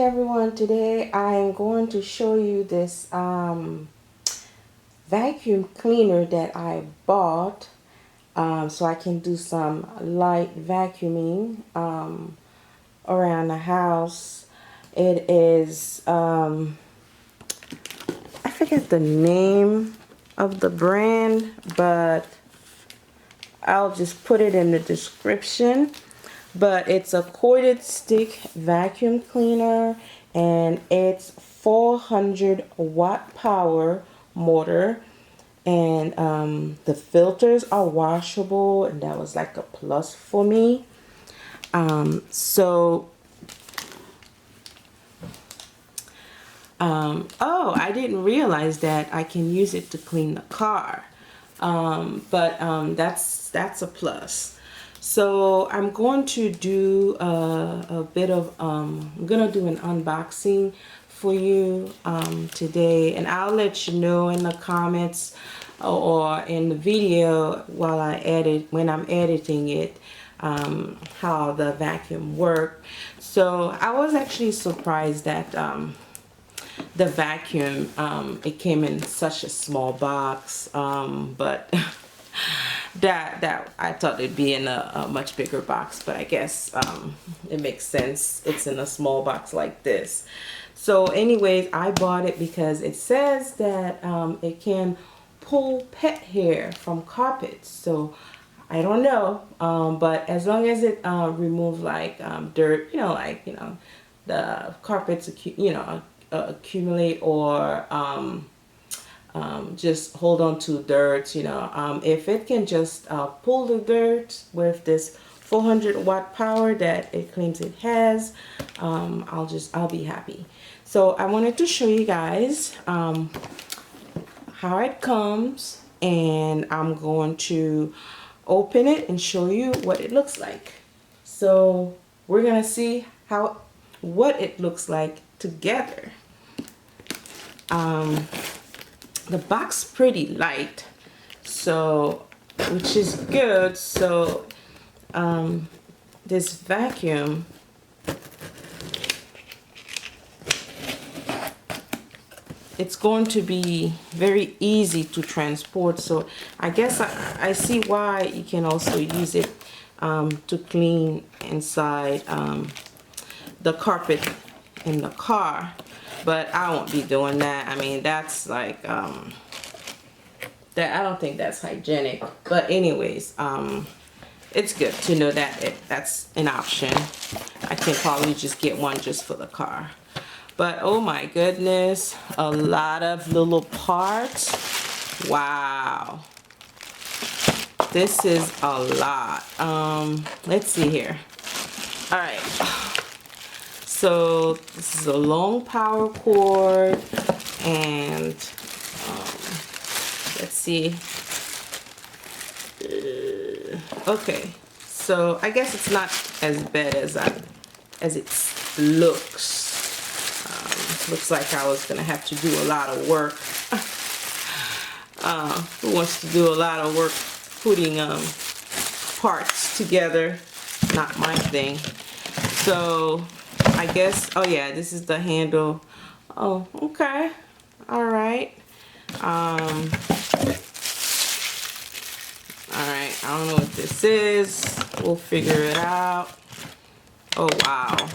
everyone, today I am going to show you this vacuum cleaner that I bought so I can do some light vacuuming around the house. It is I forget the name of the brand, but I'll just put it in the description. But it's a corded stick vacuum cleaner, and it's 400 watt power motor, and the filters are washable, and that was like a plus for me. Oh, I didn't realize that I can use it to clean the car, but that's a plus. So I'm going to do a bit of I'm gonna do an unboxing for you today, and I'll let you know in the comments or in the video while when I'm editing it, how the vacuum worked. So I was actually surprised that the vacuum it came in such a small box, but that I thought it'd be in a much bigger box, but I guess it makes sense it's in a small box like this. So anyways, I bought it because it says that it can pull pet hair from carpets. So I don't know, but as long as it removes like dirt, the carpets accumulate, or just hold on to dirt, if it can just pull the dirt with this 400 watt power that it claims it has, I'll be happy. So I wanted to show you guys how it comes, and I'm going to open it and show you what it looks like. So we're gonna see what it looks like together. The box pretty light, so which is good. So this vacuum, it's going to be very easy to transport. So I guess I see why you can also use it to clean inside the carpet in the car. But I won't be doing that. I mean, that's like that. I don't think that's hygienic. But anyways, it's good to know that that's an option. I can probably just get one just for the car. But oh my goodness, a lot of little parts. Wow, this is a lot. Let's see here. All right. So this is a long power cord, and let's see. Okay, so I guess it's not as bad as it looks. Looks like I was gonna have to do a lot of work. Who wants to do a lot of work putting parts together? Not my thing. So I guess, oh yeah, this is the handle. Oh, okay. All right. All right, I don't know what this is. We'll figure it out. Oh, wow.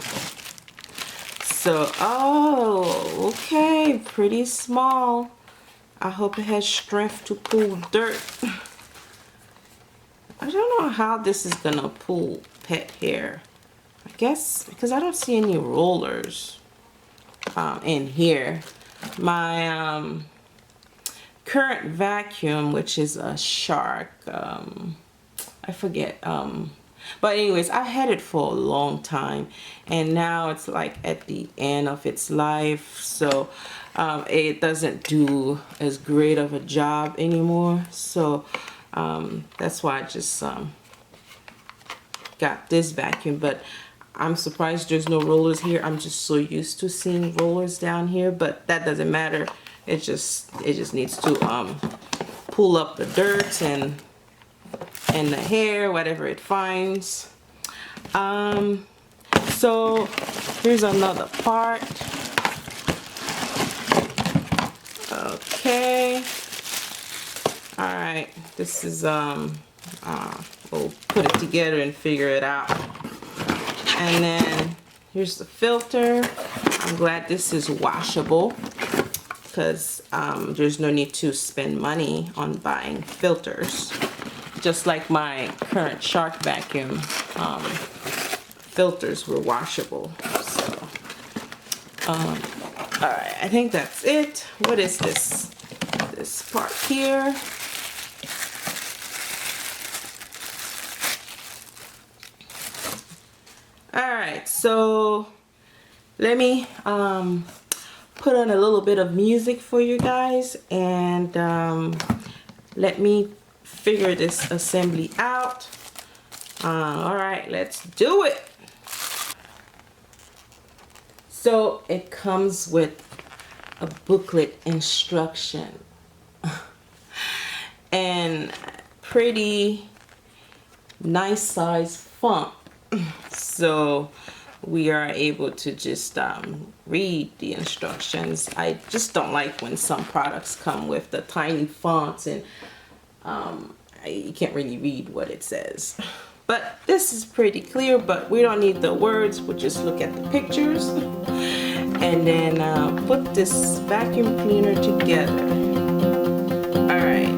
So, oh, okay, pretty small. I hope it has strength to pull dirt. I don't know how this is gonna pull pet hair. I guess because I don't see any rollers in here. My current vacuum, which is a Shark, I forget, but anyways, I had it for a long time, and now it's like at the end of its life, so it doesn't do as great of a job anymore. So that's why I just got this vacuum. But I'm surprised there's no rollers here. I'm just so used to seeing rollers down here, but that doesn't matter. It just needs to pull up the dirt and the hair, whatever it finds. So Here's another part. Okay. All right. This is we'll put it together and figure it out. And then here's the filter. I'm glad this is washable, because there's no need to spend money on buying filters. Just like my current Shark vacuum, filters were washable. So, all right, I think that's it. What is this? This part here. All right, so let me put on a little bit of music for you guys, and let me figure this assembly out. All right, let's do it. So it comes with a booklet instruction and pretty nice size font. So we are able to just read the instructions. I just don't like when some products come with the tiny fonts and you can't really read what it says. But this is pretty clear, but we don't need the words. We'll just look at the pictures and then put this vacuum cleaner together. All right.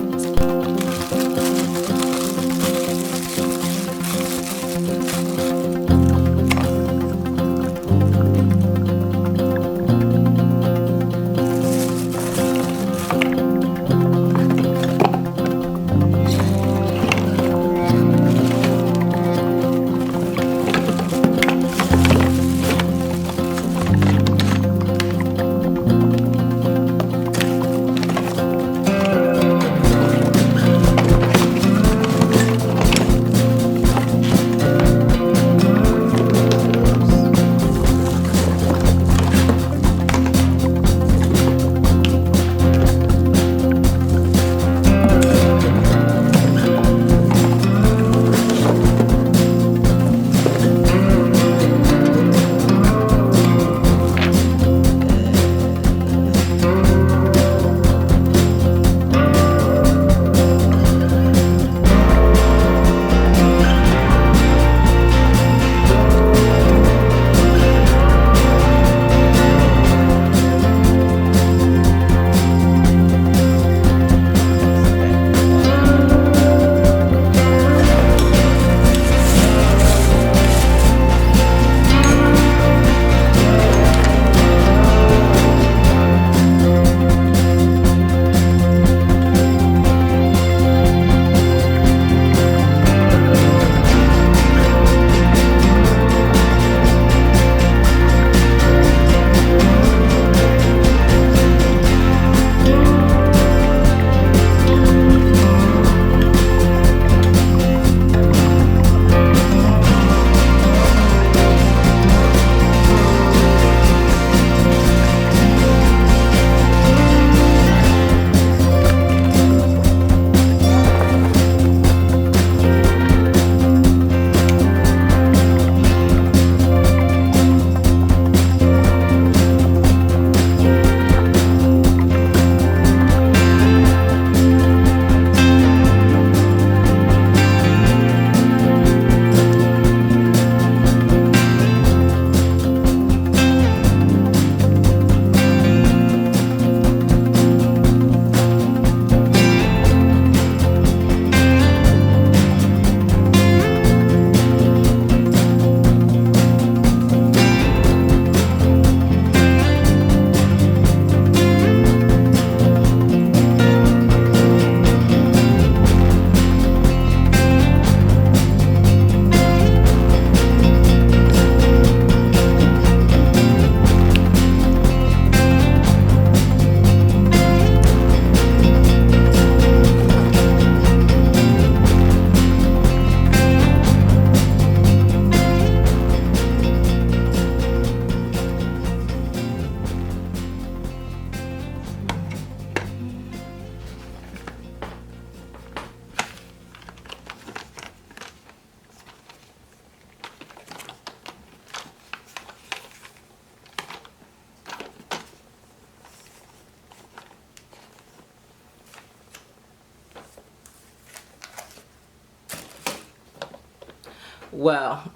well,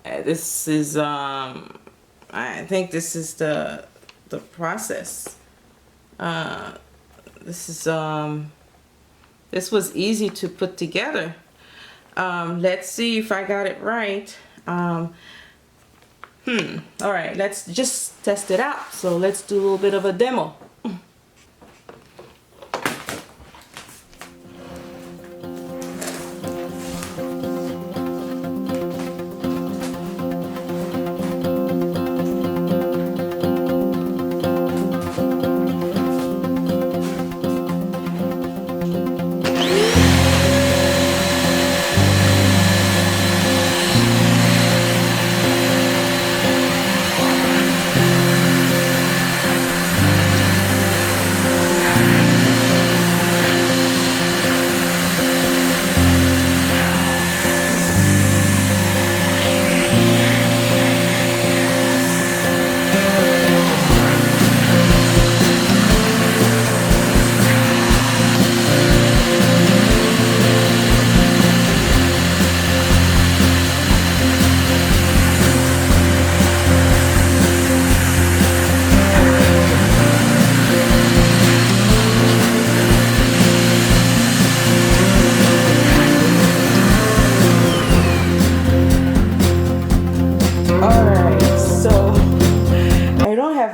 this is I think this is the process. This is this was easy to put together. Let's see if I got it right. All right, let's just test it out. So let's do a little bit of a demo.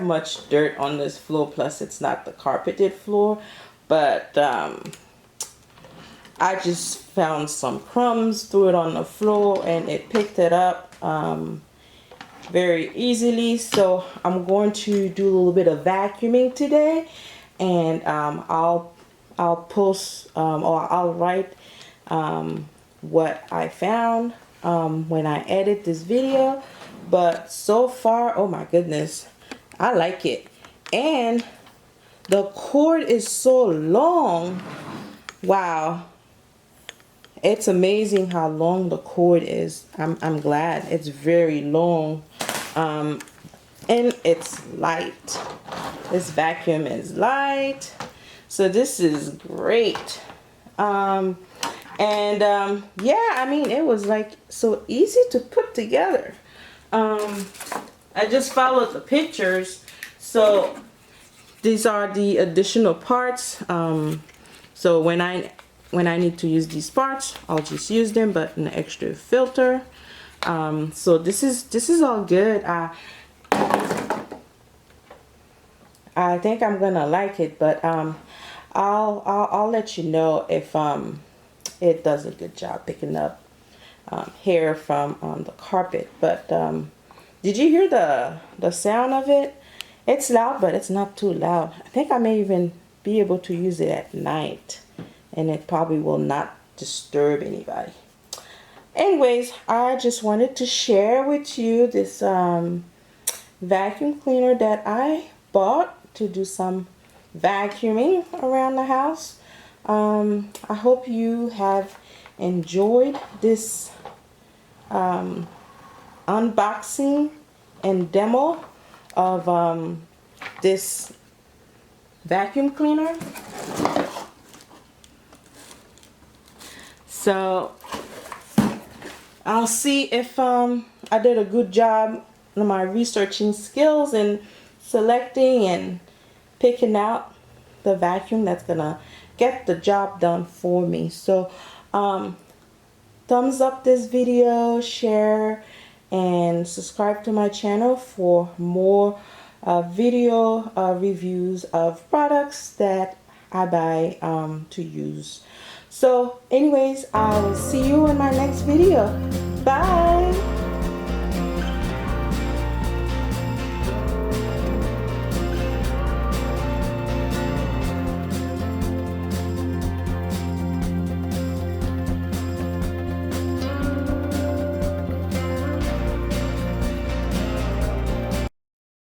Much dirt on this floor, plus it's not the carpeted floor, but I just found some crumbs, threw it on the floor, and it picked it up very easily. So I'm going to do a little bit of vacuuming today, and I'll post or I'll write what I found when I edit this video. But so far, oh my goodness, I like it. And the cord is so long. Wow. It's amazing how long the cord is. I'm glad. It's very long. And it's light. This vacuum is light. So this is great. Yeah, I mean, it was like so easy to put together. I just followed the pictures. So these are the additional parts. So when I need to use these parts, I'll just use them, but an extra filter. So this is all good. I think I'm gonna like it, but I'll let you know if it does a good job picking up hair from the carpet. But did you hear the sound of it? It's loud, but it's not too loud. I think I may even be able to use it at night, and it probably will not disturb anybody. Anyways, I just wanted to share with you this vacuum cleaner that I bought to do some vacuuming around the house. I hope you have enjoyed this unboxing and demo of this vacuum cleaner. So I'll see if I did a good job on my researching skills and selecting and picking out the vacuum that's gonna get the job done for me. So thumbs up this video, share, and subscribe to my channel for more video reviews of products that I buy to use. So anyways, I'll see you in my next video. Bye.